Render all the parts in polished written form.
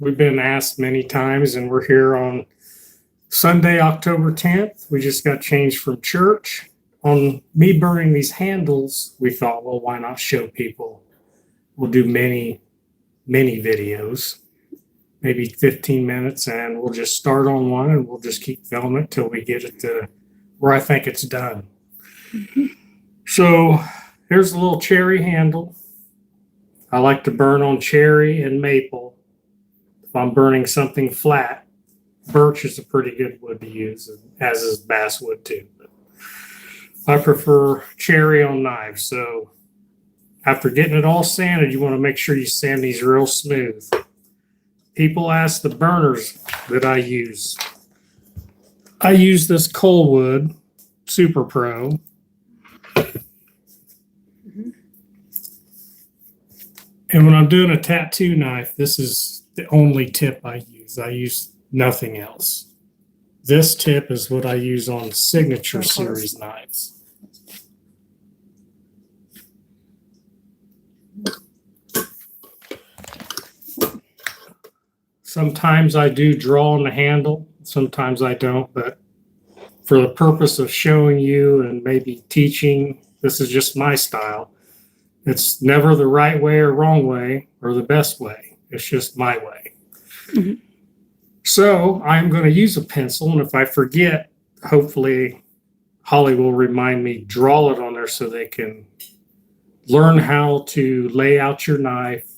We've been asked many times, and we're here on Sunday, October 10th. We just got changed from church. On me burning these handles, we thought, well, why not show people? We'll do many videos, maybe 15 minutes, and we'll just start on one and we'll just keep filming it till we get it to where I think it's done. So here's a little cherry handle. I like to burn on cherry and maple. If I'm burning something flat, birch is a pretty good wood to use, as is basswood too. But I prefer cherry on knives. So after getting it all sanded, you want to make sure you sand these real smooth. People ask the burners that I use. I use this Coalwood Super Pro. And when I'm doing a tattoo knife, this is the only tip I use. I use nothing else. This tip is what I use on Signature Series knives. Sometimes I do draw on the handle, sometimes I don't, but for the purpose of showing you and maybe teaching, this is just my style. It's never the right way or wrong way or the best way. It's just my way. Mm-hmm. So I'm going to use a pencil, and if I forget, hopefully Holly will remind me, draw it on there so they can learn how to lay out your knife,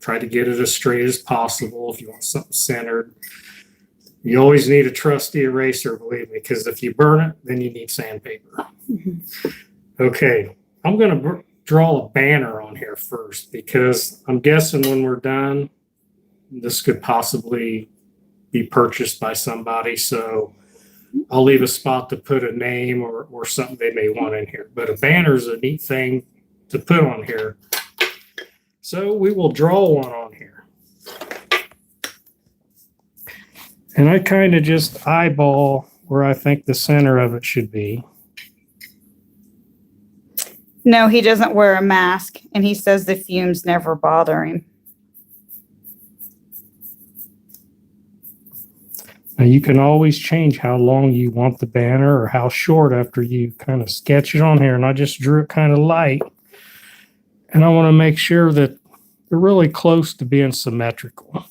try to get it as straight as possible if you want something centered. You always need a trusty eraser, believe me, because if you burn it, then you need sandpaper. Mm-hmm. Okay, I'm going to draw a banner on here first because I'm guessing when we're done, this could possibly be purchased by somebody. So I'll leave a spot to put a name or something they may want in here. But a banner is a neat thing to put on here. So we will draw one on here. And I kind of just eyeball where I think the center of it should be. No, he doesn't wear a mask, and he says the fumes never bother him. Now you can always change how long you want the banner or how short after you kind of sketch it on here. And I just drew it kind of light. And I want to make sure that they're really close to being symmetrical.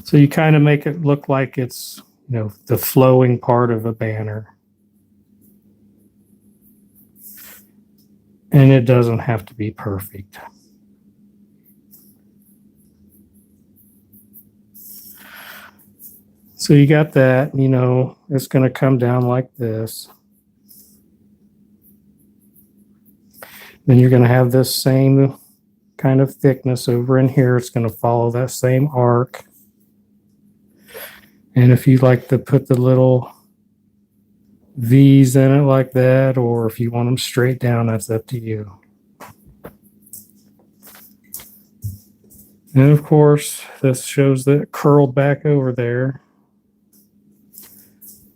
So you kind of make it look like it's, the flowing part of a banner. And it doesn't have to be perfect. So you got that, it's going to come down like this. Then you're going to have this same kind of thickness over in here. It's going to follow that same arc. And if you like to put the little V's in it like that, or if you want them straight down, that's up to you. And of course, this shows that it curled back over there.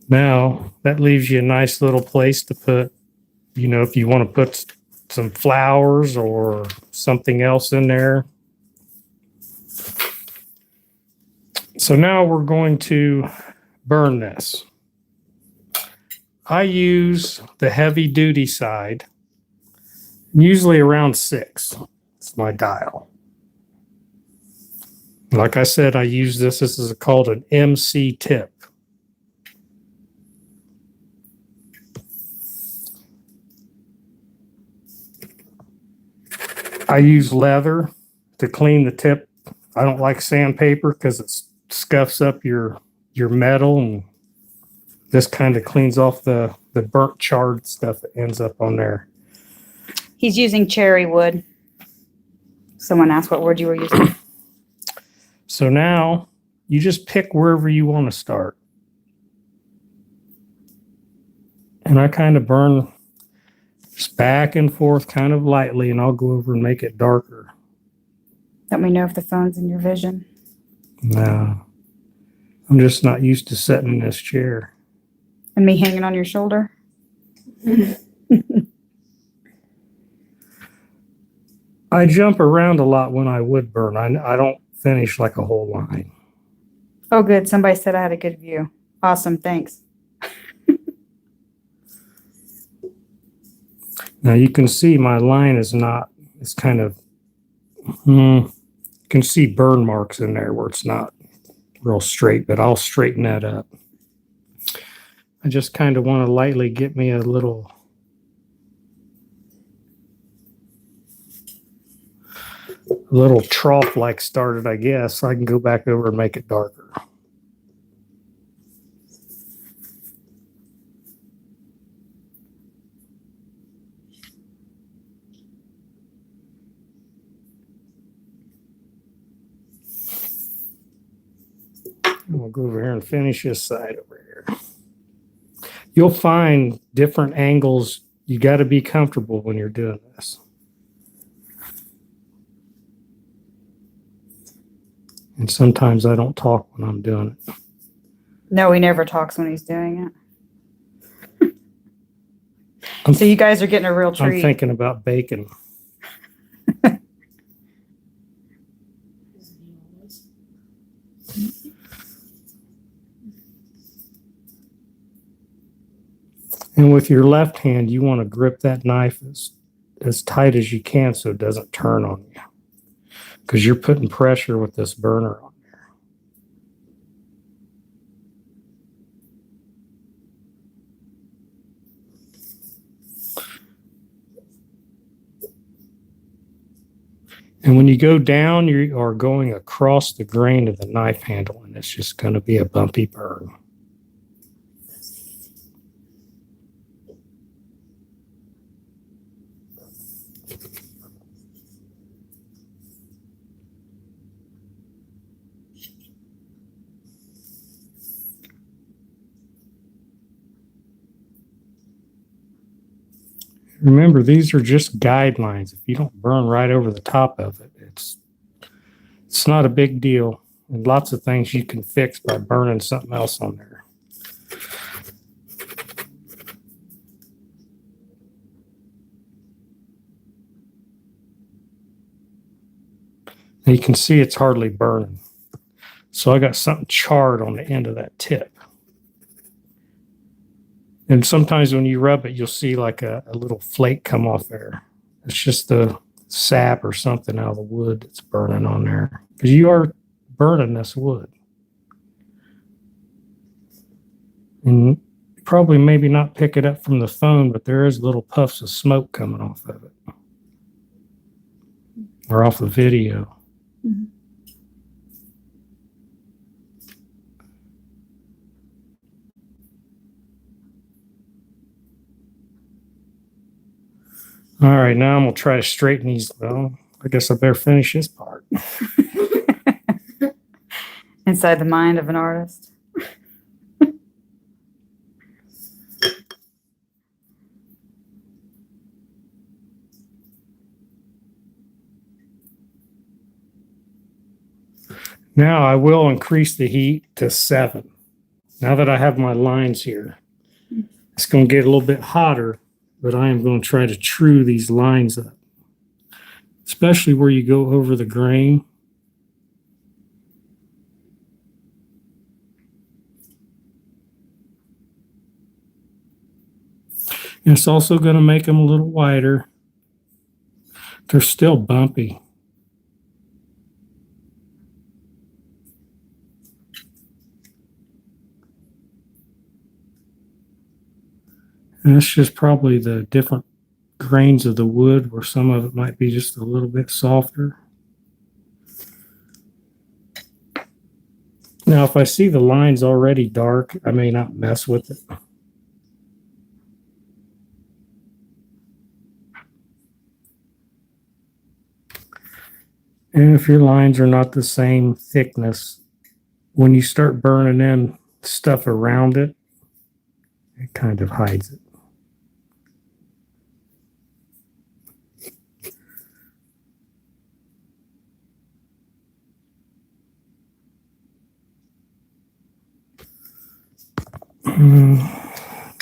Now, that leaves you a nice little place to put, if you want to put some flowers or something else in there. So now we're going to burn this. I use the heavy duty side, usually around 6. It's my dial. Like I said, I use this. This is called an MC tip. I use leather to clean the tip. I don't like sandpaper because it scuffs up your metal, and this kind of cleans off the burnt charred stuff that ends up on there. He's using cherry wood. Someone asked what word you were using. So now you just pick wherever you want to start. And I kind of burn just back and forth kind of lightly, and I'll go over and make it darker. Let me know if the phone's in your vision. No. I'm just not used to sitting in this chair. And me hanging on your shoulder? I jump around a lot when I wood burn. I don't finish like a whole line. Oh, good. Somebody said I had a good view. Awesome. Thanks. Now you can see my line is not, it's kind of, you can see burn marks in there where it's not real straight, but I'll straighten that up. I just kind of want to lightly get me a little trough like started, I guess, so I can go back over and make it darker. We'll go over here and finish this side over here. You'll find different angles. You got to be comfortable when you're doing this. And sometimes I don't talk when I'm doing it. No, he never talks when he's doing it. So you guys are getting a real treat. I'm thinking about bacon. And with your left hand, you want to grip that knife as tight as you can so it doesn't turn on you. Because you're putting pressure with this burner on there. And when you go down, you are going across the grain of the knife handle, and it's just going to be a bumpy burn. Remember, these are just guidelines. If you don't burn right over the top of it, it's not a big deal. And lots of things you can fix by burning something else on there. And you can see it's hardly burning. So I got something charred on the end of that tip. And sometimes when you rub it, you'll see like a little flake come off there. It's just the sap or something out of the wood that's burning on there. Because you are burning this wood. And you probably maybe not pick it up from the phone, but there is little puffs of smoke coming off of it. Or off the video. Mm-hmm. All right, now I'm going to try to straighten these. Well, I guess I better finish this part. Inside the mind of an artist. Now I will increase the heat to 7. Now that I have my lines here, it's going to get a little bit hotter, but I am going to try to true these lines up, especially where you go over the grain. And it's also going to make them a little wider. They're still bumpy. And that's just probably the different grains of the wood where some of it might be just a little bit softer. Now, if I see the lines already dark, I may not mess with it. And if your lines are not the same thickness, when you start burning in stuff around it, it kind of hides it.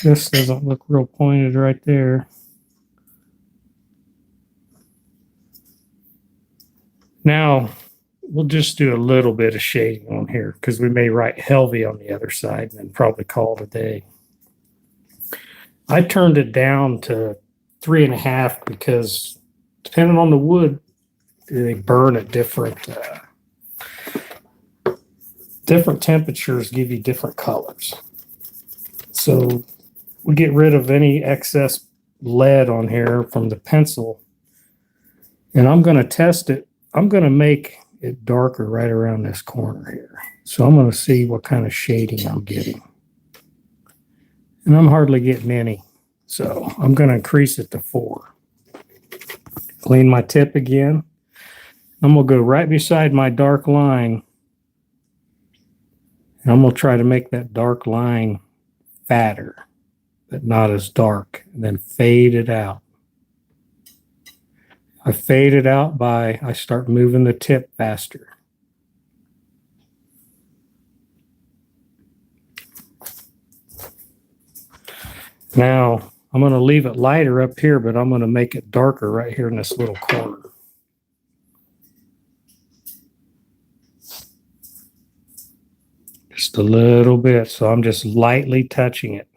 This doesn't look real pointed right there. Now, we'll just do a little bit of shading on here because we may write Helvie on the other side and then probably call it a day. I turned it down to 3.5 because depending on the wood, they burn at different temperatures, give you different colors. So we get rid of any excess lead on here from the pencil. And I'm going to test it. I'm going to make it darker right around this corner here. So I'm going to see what kind of shading I'm getting. And I'm hardly getting any. So I'm going to increase it to 4. Clean my tip again. I'm going to go right beside my dark line. And I'm going to try to make that dark line fatter, but not as dark, and then fade it out. I fade it out by, I start moving the tip faster. Now, I'm going to leave it lighter up here, but I'm going to make it darker right here in this little corner. Just a little bit, so I'm just lightly touching it.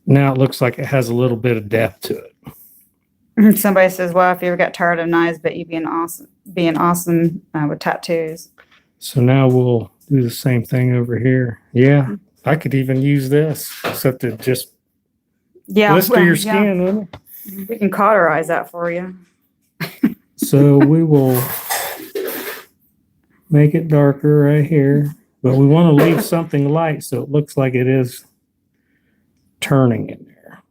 Now it looks like it has a little bit of depth to it. Somebody says, well, if you ever got tired of knives, but you being awesome with tattoos. So now we'll do the same thing over here. Yeah, I could even use this, except to just blister your skin, wouldn't it? We can cauterize that for you. So we will make it darker right here, but we want to leave something light so it looks like it is turning in there.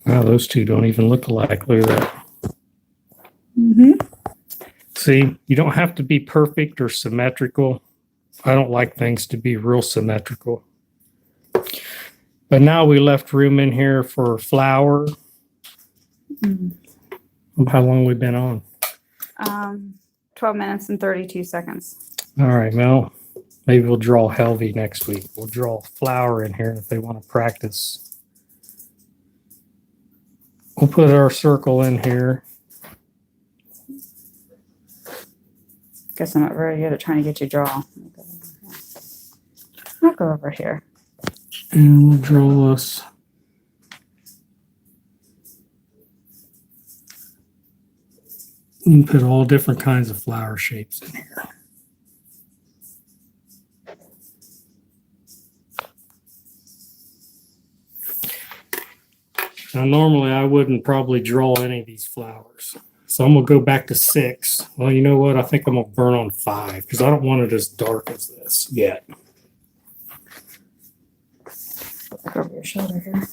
Wow, those two don't even look alike. Look at that. Mm-hmm. See, you don't have to be perfect or symmetrical. I don't like things to be real symmetrical. But now we left room in here for flour. Mm-hmm. How long we've been on? 12 minutes and 32 seconds. All right, Mel. Maybe we'll draw Helvie next week. We'll draw flour in here if they want to practice. We'll put our circle in here. Guess I'm not very good at trying to get you to draw. I'll go over here. And we'll draw us. We can put all different kinds of flower shapes in here. Now, normally I wouldn't probably draw any of these flowers. So I'm going to go back to 6. Well, you know what? I think I'm going to burn on 5 because I don't want it as dark as this yet. Look over your shoulder here.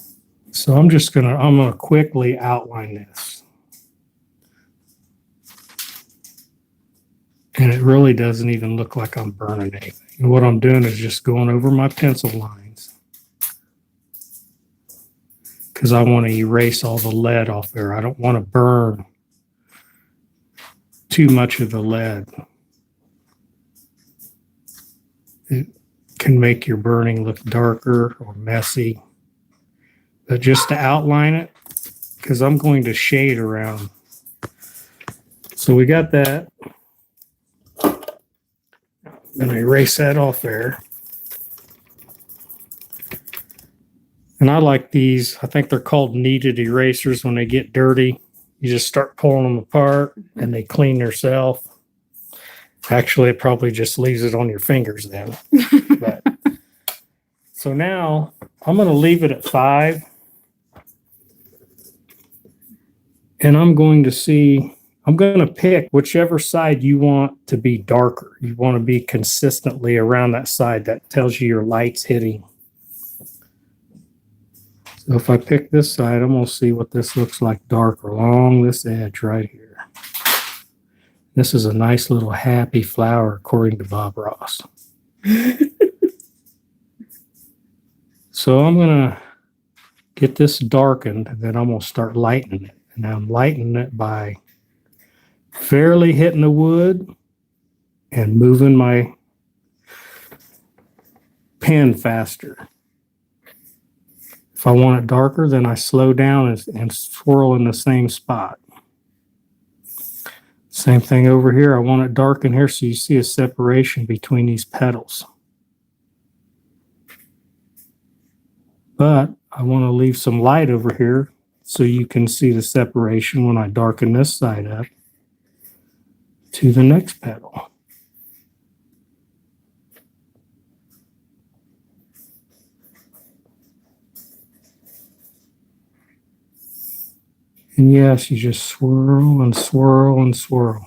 So I'm going to quickly outline this. And it really doesn't even look like I'm burning anything. And what I'm doing is just going over my pencil lines, because I want to erase all the lead off there. I don't want to burn too much of the lead. It can make your burning look darker or messy. But just to outline it, because I'm going to shade around. So we got that. I'm going to erase that off there. And I like these. I think they're called kneaded erasers. When they get dirty, you just start pulling them apart and they clean themselves. Actually, it probably just leaves it on your fingers then. But, so now I'm going to leave it at 5. And I'm going to pick whichever side you want to be darker. You want to be consistently around that side. That tells you your light's hitting. So if I pick this side, I'm going to see what this looks like darker along this edge right here. This is a nice little happy flower, according to Bob Ross. So I'm going to get this darkened, and then I'm going to start lightening it. And I'm lightening it by fairly hitting the wood and moving my pen faster. If I want it darker, then I slow down and swirl in the same spot. Same thing over here. I want it dark in here so you see a separation between these petals. But I want to leave some light over here so you can see the separation when I darken this side up to the next petal. And yes, you just swirl and swirl and swirl.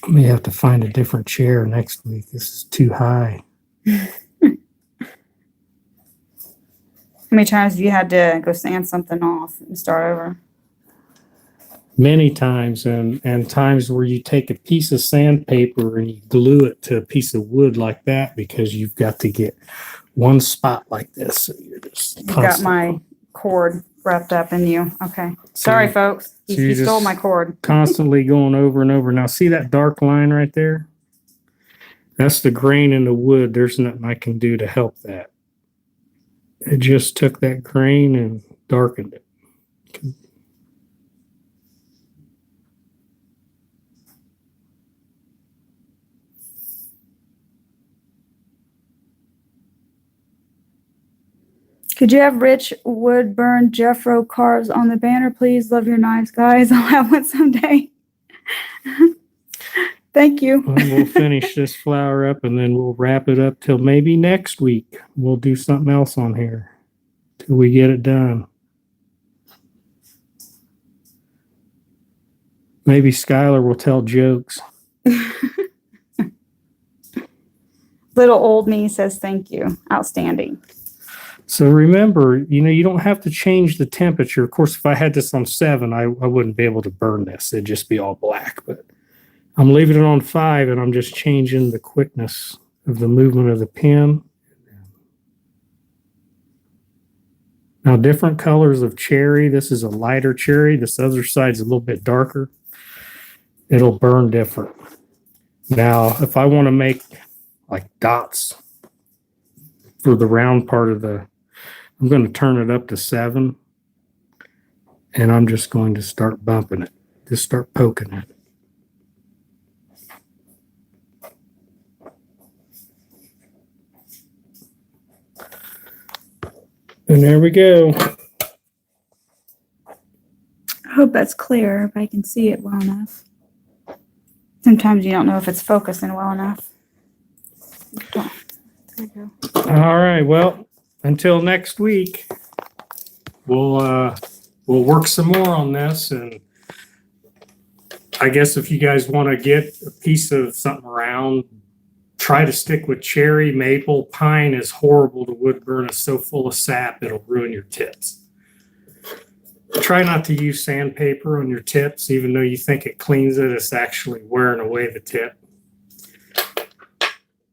I may have to find a different chair next week. This is too high. How many times have you had to go sand something off and start over? Many times, and times where you take a piece of sandpaper and you glue it to a piece of wood like that because you've got to get one spot like this. So you're just You got my cord wrapped up in you. Okay. Sorry, folks. He stole my cord. Constantly going over and over. Now, see that dark line right there? That's the grain in the wood. There's nothing I can do to help that. It just took that grain and darkened it. Could you have Rich Woodburn Jeffro cars on the banner, please? Love your knives, guys. I'll have one someday. Thank you. Well, we'll finish this flower up and then we'll wrap it up till maybe next week. We'll do something else on here till we get it done. Maybe Skylar will tell jokes. Little old me says thank you. Outstanding. So remember, you don't have to change the temperature. Of course, if I had this on 7, I wouldn't be able to burn this. It'd just be all black. But I'm leaving it on 5, and I'm just changing the quickness of the movement of the pen. Now, different colors of cherry. This is a lighter cherry. This other side's a little bit darker. It'll burn different. Now, if I want to make like dots for the round part of I'm going to turn it up to 7, and I'm just going to start bumping it. Just start poking it. And there we go. I hope that's clear, if I can see it well enough. Sometimes you don't know if it's focusing well enough. There we go. All right. Well, until next week, we'll work some more on this. And I guess if you guys want to get a piece of something round, try to stick with cherry. Maple, pine is horrible to wood burn. It's so full of sap, it'll ruin your tips. Try not to use sandpaper on your tips, even though you think it cleans it. It's actually wearing away the tip.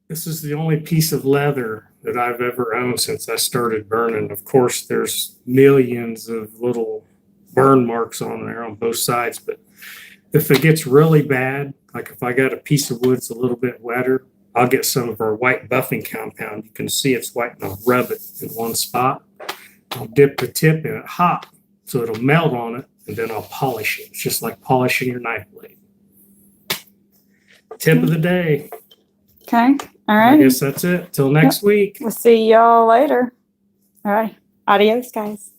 This is the only piece of leather that I've ever owned since I started burning. Of course, there's millions of little burn marks on there on both sides, but if it gets really bad, like if I got a piece of wood that's a little bit wetter, I'll get some of our white buffing compound. You can see it's white, and I'll rub it in one spot. I'll dip the tip in it hot so it'll melt on it, and then I'll polish it. It's just like polishing your knife blade. Tip of the day. Okay. All I right. guess that's it. Till next week. We'll see y'all later. All right. Adios, guys.